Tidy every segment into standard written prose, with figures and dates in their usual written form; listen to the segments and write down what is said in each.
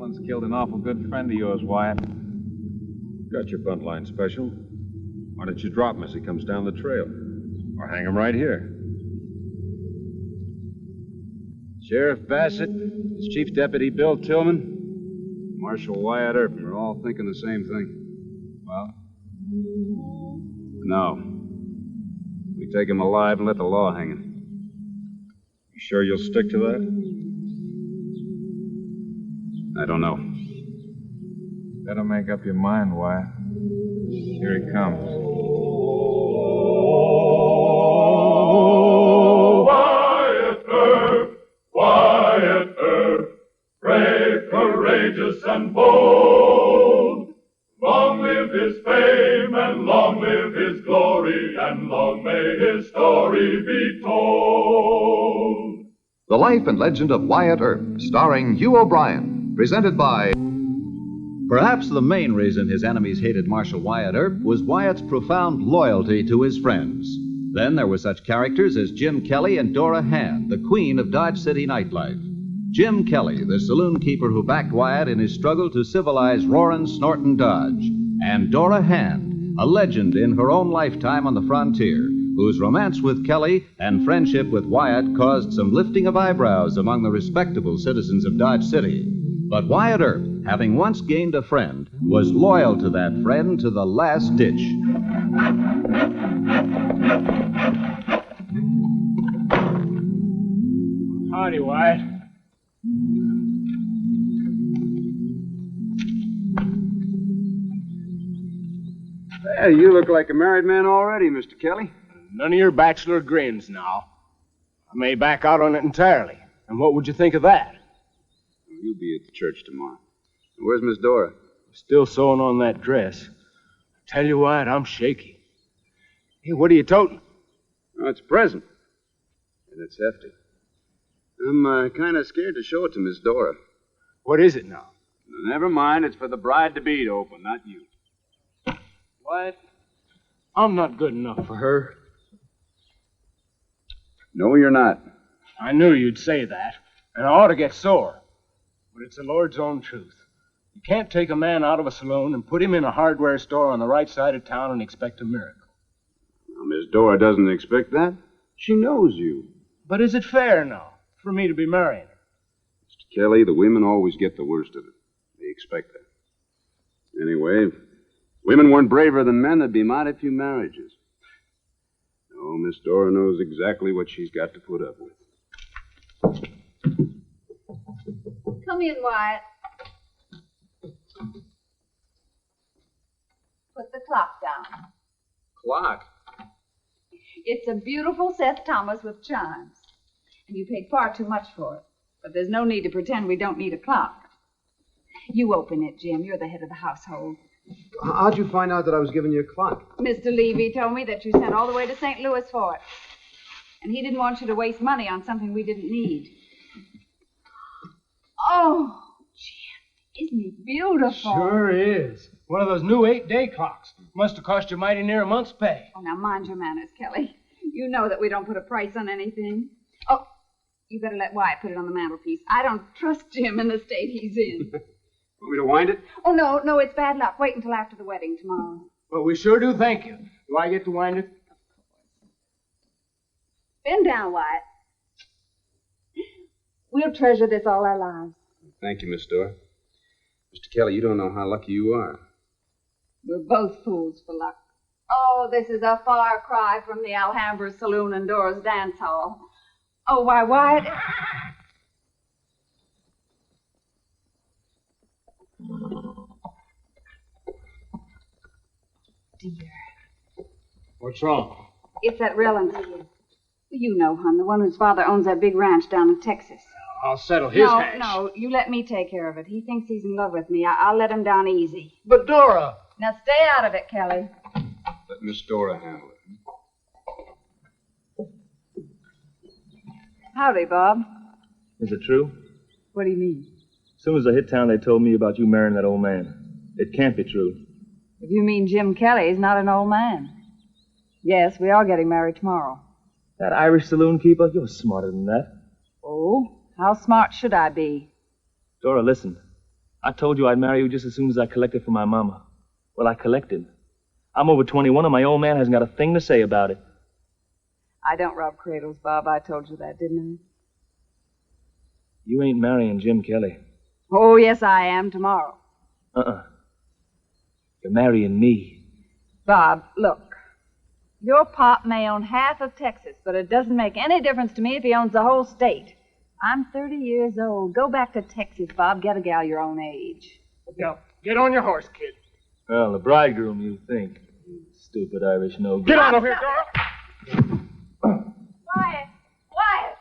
Mullins killed an awful good friend of yours, Wyatt. Got your bunt line special. Why don't you drop him as he comes down the trail? Or hang him right here. Sheriff Bassett, it's Chief Deputy Bill Tillman, Marshal Wyatt Earp. We're all thinking the same thing. Well? No. We take him alive and let the law hang him. You sure you'll stick to that? I don't know. Better make up your mind, Wyatt. Here he comes. Wyatt Earp, Wyatt Earp, brave, courageous, and bold. Long live his fame, and long live his glory, and long may his story be told. The Life and Legend of Wyatt Earp, starring Hugh O'Brien, presented by... Perhaps the main reason his enemies hated Marshal Wyatt Earp was Wyatt's profound loyalty to his friends. Then there were such characters as Jim Kelly and Dora Hand, the queen of Dodge City nightlife. Jim Kelly, the saloon keeper who backed Wyatt in his struggle to civilize roarin', snortin' Dodge. And Dora Hand, a legend in her own lifetime on the frontier, whose romance with Kelly and friendship with Wyatt caused some lifting of eyebrows among the respectable citizens of Dodge City. But Wyatt Earp, having once gained a friend, was loyal to that friend to the last ditch. Howdy, Wyatt. Hey, you look like a married man already, Mr. Kelly. None of your bachelor grins now. I may back out on it entirely. And what would you think of that? You'll be at the church tomorrow. Where's Miss Dora? Still sewing on that dress. I tell you, Wyatt, I'm shaky. Hey, what are you toting? Oh, it's a present. And it's hefty. I'm kind of scared to show it to Miss Dora. What is it now? Never mind. It's for the bride-to-be to open, not you. Wyatt, I'm not good enough for her. No, you're not. I knew you'd say that, and I ought to get sore. But it's the Lord's own truth. You can't take a man out of a saloon and put him in a hardware store on the right side of town and expect a miracle. Well, Miss Dora doesn't expect that. She knows you. But is it fair now for me to be marrying her? Mr. Kelly, the women always get the worst of it. They expect that. Anyway, if women weren't braver than men, there'd be mighty few marriages. No, Miss Dora knows exactly what she's got to put up with. Come in, Wyatt. Put the clock down. Clock? It's a beautiful Seth Thomas with chimes. And you paid far too much for it. But there's no need to pretend we don't need a clock. You open it, Jim. You're the head of the household. How'd you find out that I was giving you a clock? Mr. Levy told me that you sent all the way to St. Louis for it. And he didn't want you to waste money on something we didn't need. Oh, Jim, isn't he beautiful? Sure is. One of those new 8-day clocks. Must have cost you mighty near a month's pay. Oh, now mind your manners, Kelly. You know that we don't put a price on anything. Oh, you better let Wyatt put it on the mantelpiece. I don't trust Jim in the state he's in. Want me to wind it? Oh, no, it's bad luck. Wait until after the wedding tomorrow. Well, we sure do thank you. Do I get to wind it? Bend down, Wyatt. We'll treasure this all our lives. Thank you, Miss Dora. Mr. Kelly, you don't know how lucky you are. We're both fools for luck. Oh, this is a far cry from the Alhambra Saloon and Dora's dance hall. Oh, why, Wyatt... Dear. What's wrong? It's that Rellins kid. You know, hon, the one whose father owns that big ranch down in Texas. I'll settle his hash. No, you let me take care of it. He thinks he's in love with me. I'll let him down easy. But Dora... Now stay out of it, Kelly. Let Miss Dora handle it. Howdy, Bob. Is it true? What do you mean? As soon as I hit town, they told me about you marrying that old man. It can't be true. If you mean Jim Kelly's not an old man. Yes, we are getting married tomorrow. That Irish saloon keeper? You're smarter than that. Oh, how smart should I be? Dora, listen. I told you I'd marry you just as soon as I collected for my mama. Well, I collected. I'm over 21 and my old man hasn't got a thing to say about it. I don't rob cradles, Bob. I told you that, didn't I? You ain't marrying Jim Kelly. Oh, yes, I am tomorrow. You're marrying me. Bob, look. Your pop may own half of Texas, but it doesn't make any difference to me if he owns the whole state. I'm 30 years old. Go back to Texas, Bob. Get a gal your own age. Go. Get on your horse, kid. Well, the bridegroom, you think. You stupid Irish no-good. Get on over here, Dora. Wyatt! Wyatt!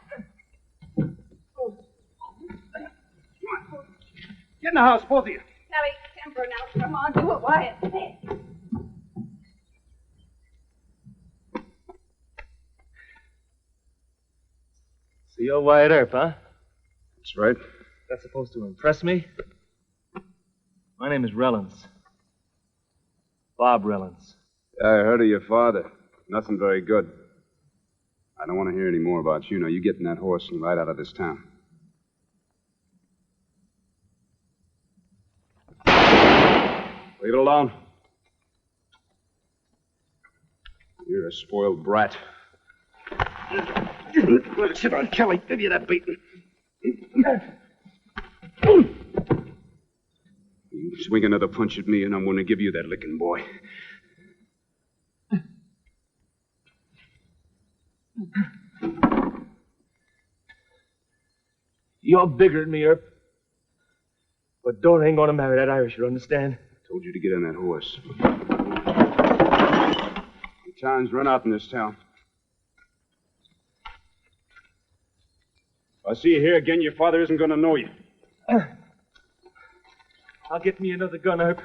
Get in the house, both of you. Kelly, temper now. Come on, do it, Wyatt. So you're Wyatt Earp, huh? That's right. That's supposed to impress me? My name is Rellens. Bob Rellens. I heard of your father. Nothing very good. I don't want to hear any more about you. Now, you get in that horse and ride out of this town. Leave it alone. You're a spoiled brat. Sit on, Kelly. Give you that beating. You swing another punch at me, and I'm going to give you that licking, boy. You're bigger than me, Earp. But Dora ain't gonna marry that Irish, you understand? I told you to get on that horse. The time's run out in this town. If I see you here again, your father isn't going to know you. I'll get me another gun, Earp.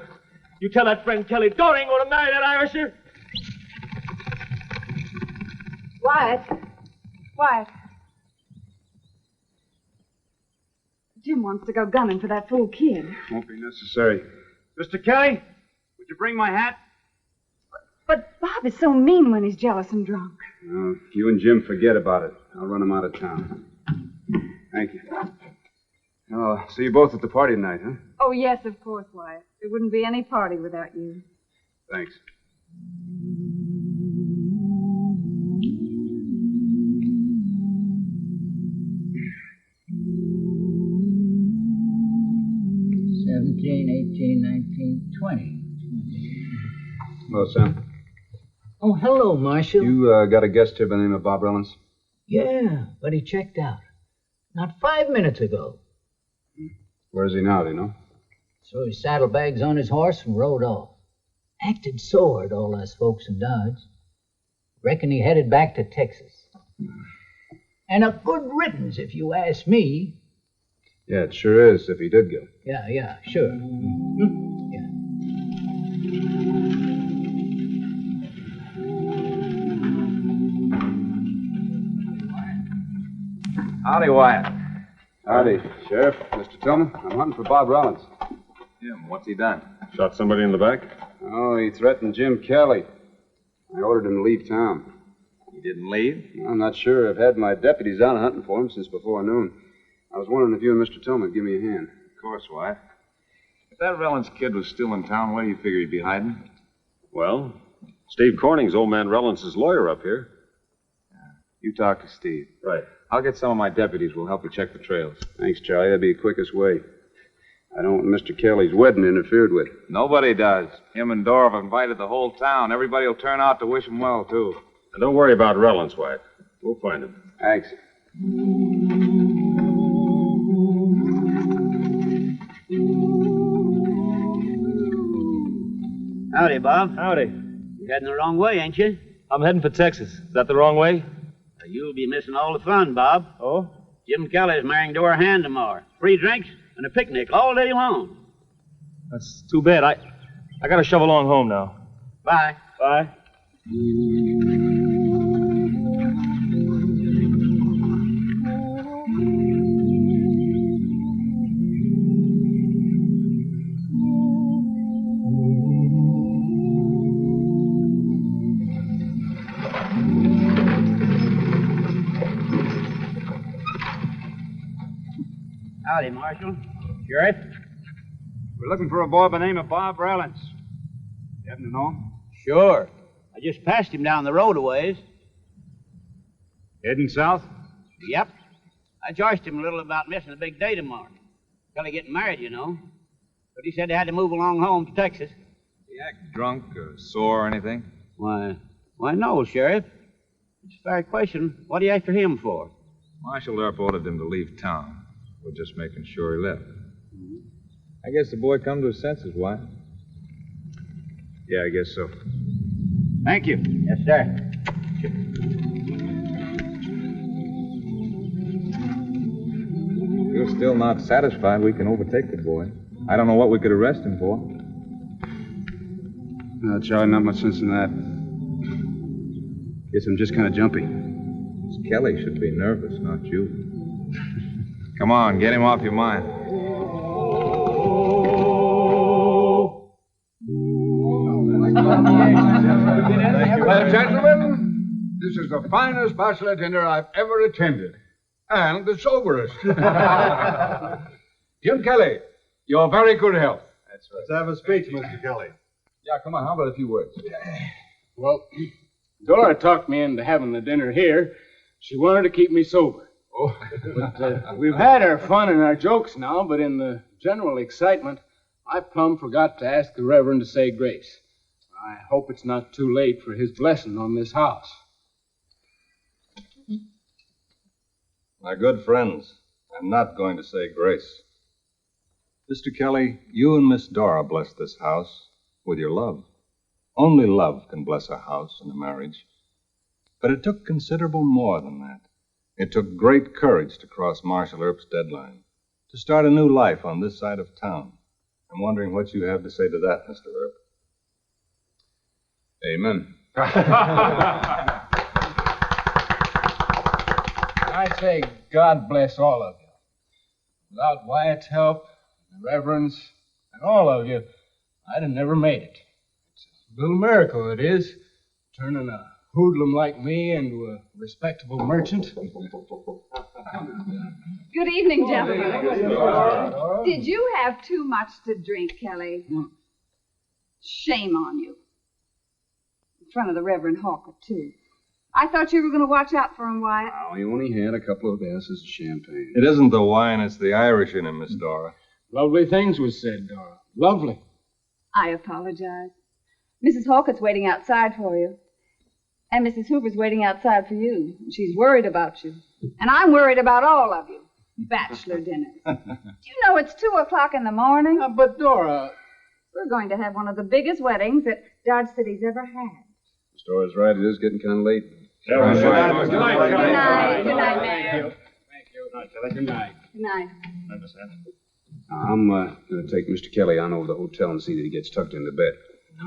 You tell that friend Kelly, Dora ain't gonna marry that Irisher. Wyatt. Wyatt. Jim wants to go gunning for that fool kid. Won't be necessary. Mr. Kelly, would you bring my hat? But Bob is so mean when he's jealous and drunk. You and Jim forget about it. I'll run him out of town. Thank you. Oh, see you both at the party tonight, huh? Oh, yes, of course, Wyatt. There wouldn't be any party without you. Thanks. Hello, Sam. Oh, hello, Marshal. You got a guest here by the name of Bob Rellens? Yeah, but he checked out. Not 5 minutes ago. Where is he now, do you know? Threw his saddlebags on his horse and rode off. Acted sore at all us folks in Dodge. Reckon he headed back to Texas. And a good riddance, if you ask me. Yeah, it sure is, if he did go. Yeah, sure. Yeah. Howdy, Wyatt. Howdy, Sheriff. Mr. Tillman, I'm hunting for Bob Rellens. Jim, what's he done? Shot somebody in the back? Oh, he threatened Jim Kelly. I ordered him to leave town. He didn't leave? I'm not sure. I've had my deputies out hunting for him since before noon. I was wondering if you and Mr. Tillman would give me a hand. Of course, Wyatt. If that Rellens kid was still in town, where do you figure he'd be hiding? Well, Steve Corning's old man Rellens' lawyer up here. You talk to Steve. Right. I'll get some of my deputies. We'll help you check the trails. Thanks, Charlie. That'd be the quickest way. I don't want Mr. Kelly's wedding interfered with. Nobody does. Him and Dora have invited the whole town. Everybody will turn out to wish him well, too. Now, don't worry about Rellens, Wyatt. We'll find him. Thanks. Howdy, Bob. Howdy. You're heading the wrong way, ain't you? I'm heading for Texas. Is that the wrong way? You'll be missing all the fun, Bob. Oh? Jim Kelly's marrying Dora Hand tomorrow. Free drinks and a picnic all day long. That's too bad. I gotta shove along home now. Bye. Bye. Howdy, Marshal. Sheriff. We're looking for a boy by the name of Bob Rallance. You happen to know him? Sure. I just passed him down the road a ways. Heading south? Yep. I charged him a little about missing the big day tomorrow. Kelly getting married, you know. But he said they had to move along home to Texas. You act drunk or sore or anything? Why no, Sheriff. It's a fair question. What are you after him for? Marshal Earp ordered him to leave town. We're just making sure he left. I guess the boy come to his senses, Wyatt. Yeah, I guess so. Thank you. Yes, sir. If you're still not satisfied, we can overtake the boy. I don't know what we could arrest him for. No, Charlie, not much sense in that. Guess I'm just kind of jumpy. Kelly should be nervous, not you. Come on, get him off your mind. Well, gentlemen, this is the finest bachelor dinner I've ever attended. And the soberest. Jim Kelly, your very good health. That's right. Let's have a speech, Mr. Kelly. Yeah, come on, how about a few words? Well, Dora talked me into having the dinner here. She wanted to keep me sober. Oh. But we've had our fun and our jokes now, but in the general excitement, I plumb forgot to ask the Reverend to say grace. I hope it's not too late for his blessing on this house. My good friends, I'm not going to say grace. Mr. Kelly, you and Miss Dora blessed this house with your love. Only love can bless a house and a marriage. But it took considerable more than that. It took great courage to cross Marshal Earp's deadline, to start a new life on this side of town. I'm wondering what you have to say to that, Mr. Earp. Amen. I say God bless all of you. Without Wyatt's help, the Reverend's, and all of you, I'd have never made it. It's a little miracle, it is, turning a hoodlum like me into a respectable merchant. Good evening, gentlemen. Did you have too much to drink, Kelly? Shame on you. In front of the Reverend Hawker, too. I thought you were going to watch out for him, Wyatt. Oh, he only had a couple of glasses of champagne. It isn't the wine, it's the Irish in him, Miss Dora. Lovely things was said, Dora. Lovely. I apologize. Mrs. Hawkett's waiting outside for you. And Mrs. Hoover's waiting outside for you. She's worried about you. And I'm worried about all of you. Bachelor dinners. Do you know it's 2:00 in the morning? But, Dora... We're going to have one of the biggest weddings that Dodge City's ever had. Miss Dora's right. It is getting kind of late. Good night. Good night, ma'am. Thank you. Good night, Kelly. Good night. Good night. I'm going to take Mr. Kelly on over to the hotel and see that he gets tucked into bed.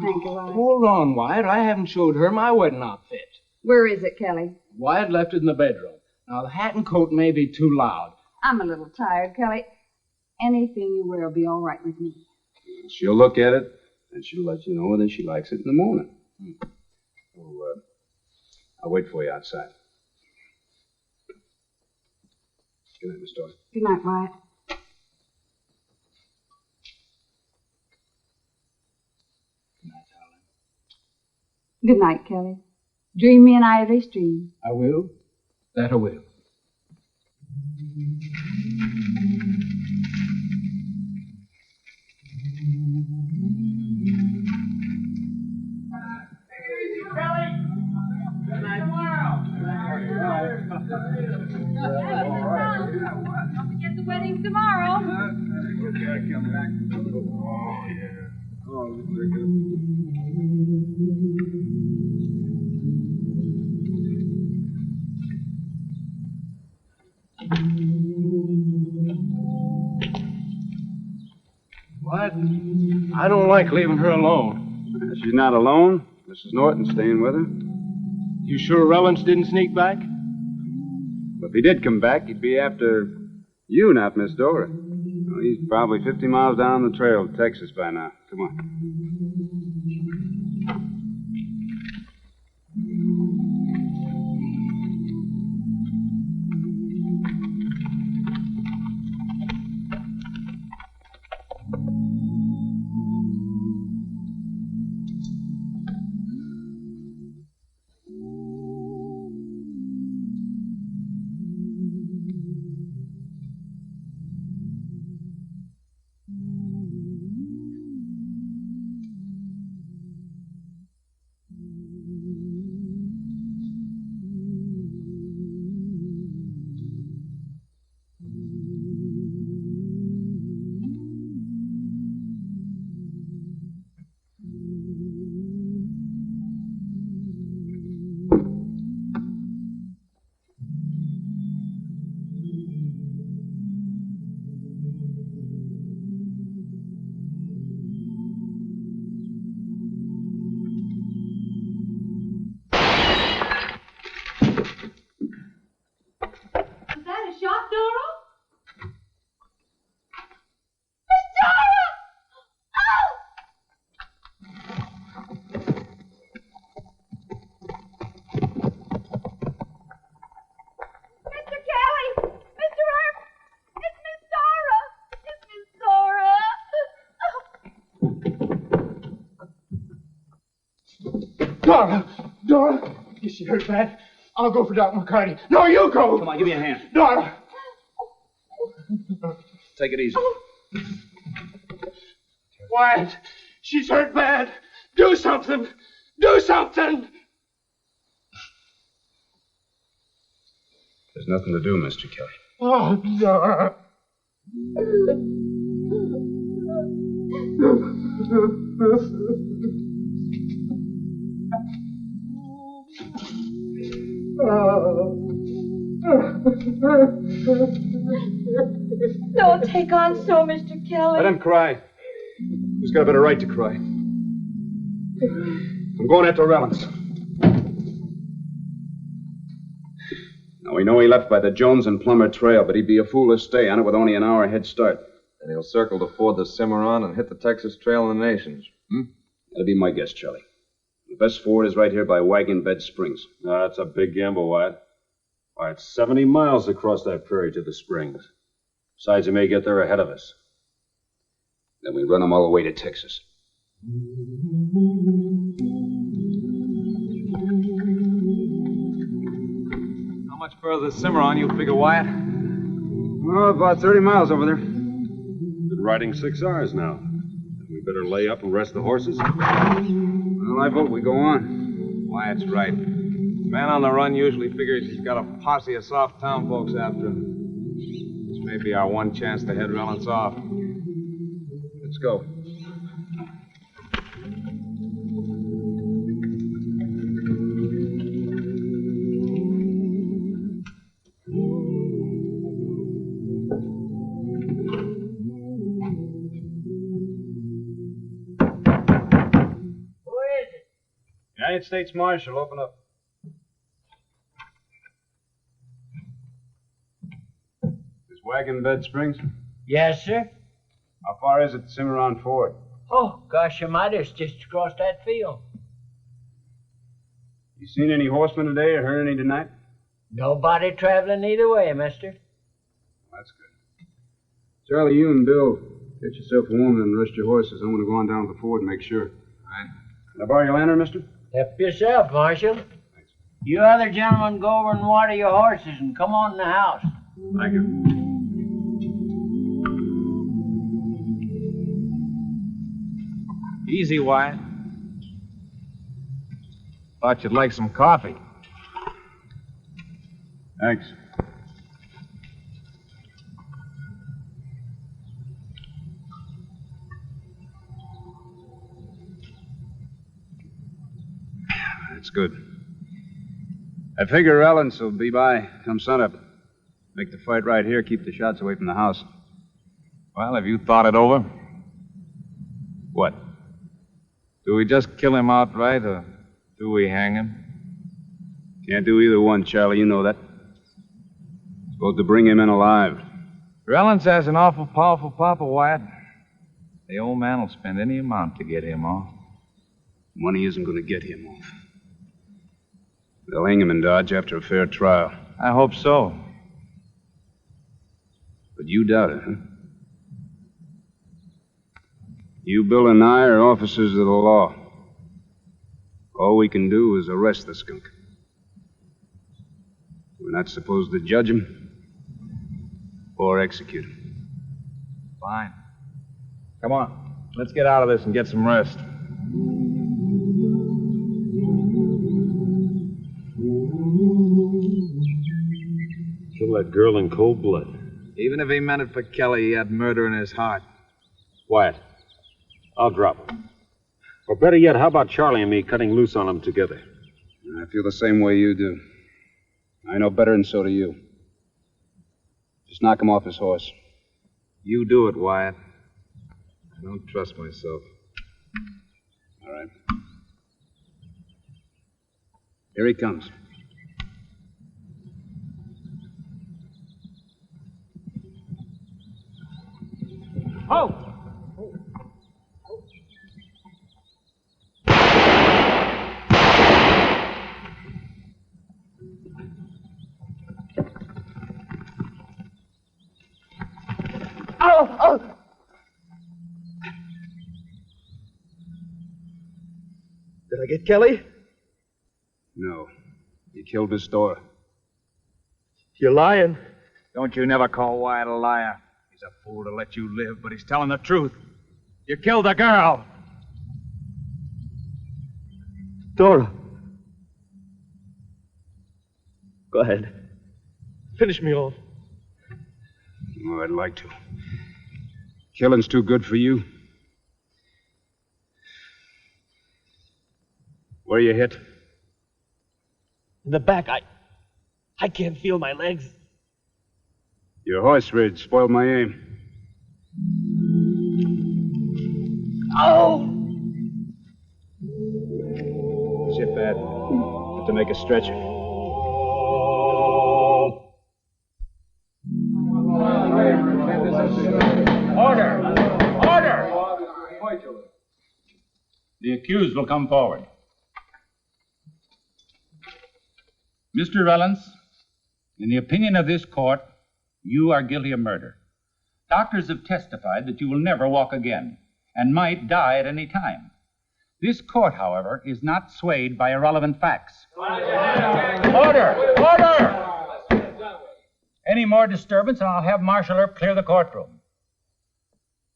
Thank you, Wyatt. Hold on, Wyatt. I haven't showed her my wedding outfit. Where is it, Kelly? Wyatt left it in the bedroom. Now, the hat and coat may be too loud. I'm a little tired, Kelly. Anything you wear will be all right with me. She'll look at it, and she'll let you know whether she likes it in the morning. So, I'll wait for you outside. Good night, Miss Dora. Good night, Wyatt. Good night, Kelly. Dream me an Irish dream. I will. That I will. Don't forget the wedding tomorrow. What? I don't like leaving her alone. She's not alone. Mrs. Norton's staying with her. You sure Rellens didn't sneak back? If he did come back, he'd be after you, not Miss Dora. Well, he's probably 50 miles down the trail to Texas by now. Come on. Dora! Dora! Is she hurt bad? I'll go for Doc McCarty. No, you go! Come on, give me a hand. Dora! Take it easy. Wyatt, she's hurt bad. Do something! Do something! There's nothing to do, Mr. Kelly. Oh, Dora. Don't take on so, Mr. Kelly. Let him cry. He's got a better right to cry. I'm going after Rellens. Now, we know he left by the Jones and Plummer Trail, but he'd be a fool to stay on it with only an hour head start. And he'll circle to ford the Cimarron and hit the Texas Trail in the Nations. That'll be my guess, Charlie. The best ford is right here by Wagon Bed Springs. That's a big gamble, Wyatt. Why, it's 70 miles across that prairie to the springs. Besides, he may get there ahead of us. Then we run him all the way to Texas. How much further is Cimarron, you figure, Wyatt? Well, about 30 miles over there. Been riding 6 hours now. We better lay up and rest the horses. Well, I vote we go on. Wyatt's right. The man on the run usually figures he's got a posse of soft town folks after him. This may be our one chance to head Rellens off. Let's go. United States Marshal, open up. This Wagon Bed Springs? Yes, sir. How far is it to Cimarron Ford? Oh, gosh almighty, it's just across that field. You seen any horsemen today or heard any tonight? Nobody traveling either way, mister. That's good. Charlie, you and Bill, get yourself warm and rest your horses. I'm going to go on down to the ford and make sure. All right. Can I borrow your lantern, mister? Help yourself, Marshal. Thanks. You other gentlemen go over and water your horses and come on in the house. Thank you. Easy, Wyatt. Thought you'd like some coffee. Thanks. That's good. I figure Rellens will be by come sunup. Make the fight right here, keep the shots away from the house. Well, have you thought it over? What? Do we just kill him outright, or do we hang him? Can't do either one, Charlie. You know that. Supposed to bring him in alive. Rellens has an awful powerful papa, Wyatt. The old man will spend any amount to get him off. Money isn't going to get him off. They'll hang him in Dodge after a fair trial. I hope so. But you doubt it, huh? You, Bill, and I are officers of the law. All we can do is arrest the skunk. We're not supposed to judge him or execute him. Fine. Come on. Let's get out of this and get some rest. Kill that girl in cold blood. Even if he meant it for Kelly, he had murder in his heart. Wyatt, I'll drop him. Or better yet, how about Charlie and me cutting loose on him together? I feel the same way you do. I know better, and so do you. Just knock him off his horse. You do it, Wyatt. I don't trust myself. All right. Here he comes. Oh! Oh! Did I get Kelly? No. You killed Miss Dora. You're lying. Don't you never call Wyatt a liar. He's a fool to let you live, but he's telling the truth. You killed the girl. Dora. Go ahead. Finish me off. Oh, I'd like to. Killing's too good for you. Where you hit? In the back, I can't feel my legs. Your horse ridge spoiled my aim. Oh! Is it bad? Have to make a stretcher. Order! Order! The accused will come forward. Mr. Rellens, in the opinion of this court, you are guilty of murder. Doctors have testified that you will never walk again and might die at any time. This court, however, is not swayed by irrelevant facts. Order! Order! Any more disturbance and I'll have Marshal Earp clear the courtroom.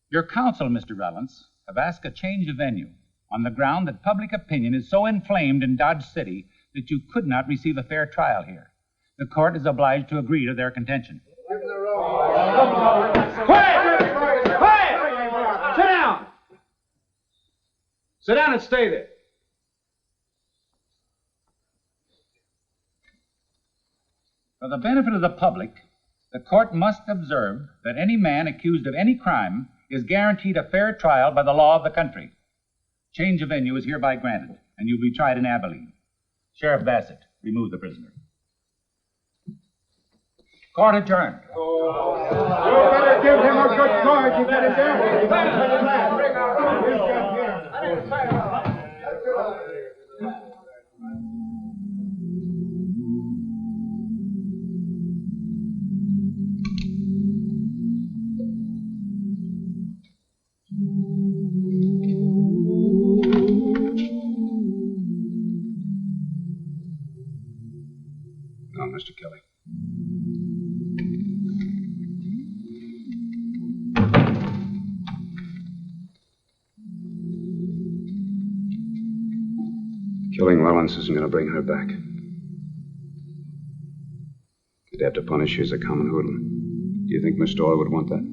Your counsel, Mr. Rellens, have asked a change of venue on the ground that public opinion is so inflamed in Dodge City that you could not receive a fair trial here. The court is obliged to agree to their contention. Quiet! Quiet! Sit down! Sit down and stay there. For the benefit of the public, the court must observe that any man accused of any crime is guaranteed a fair trial by the law of the country. Change of venue is hereby granted, and you'll be tried in Abilene. Sheriff Bassett, remove the prisoner. Court adjourned. You better give him a good charge. You better Now, Mr. Kelly. Killing Rellens isn't going to bring her back. You'd have to punish her as a common hoodlum. Do you think Miss Dora would want that?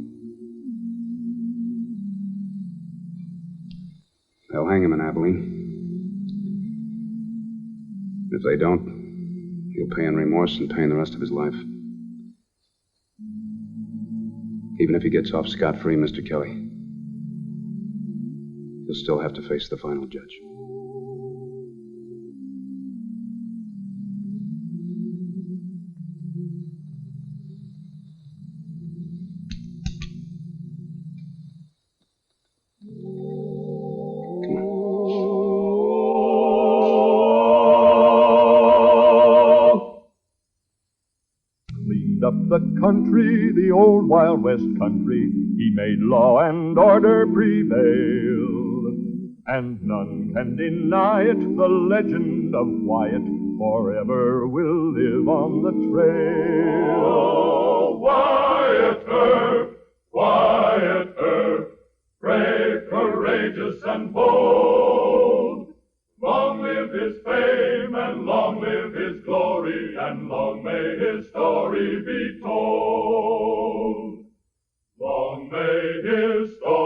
They'll hang him in Abilene. If they don't, he'll pay in remorse and pain the rest of his life. Even if he gets off scot-free, Mr. Kelly, he'll still have to face the final judge. Up the country, the old Wild West country, he made law and order prevail. And none can deny it, the legend of Wyatt forever will live on the trail. Oh, Wyatt Earp, Wyatt Earp, brave, courageous, and bold. Long live his fame, and long live his glory, and long may his story be told. Long may his story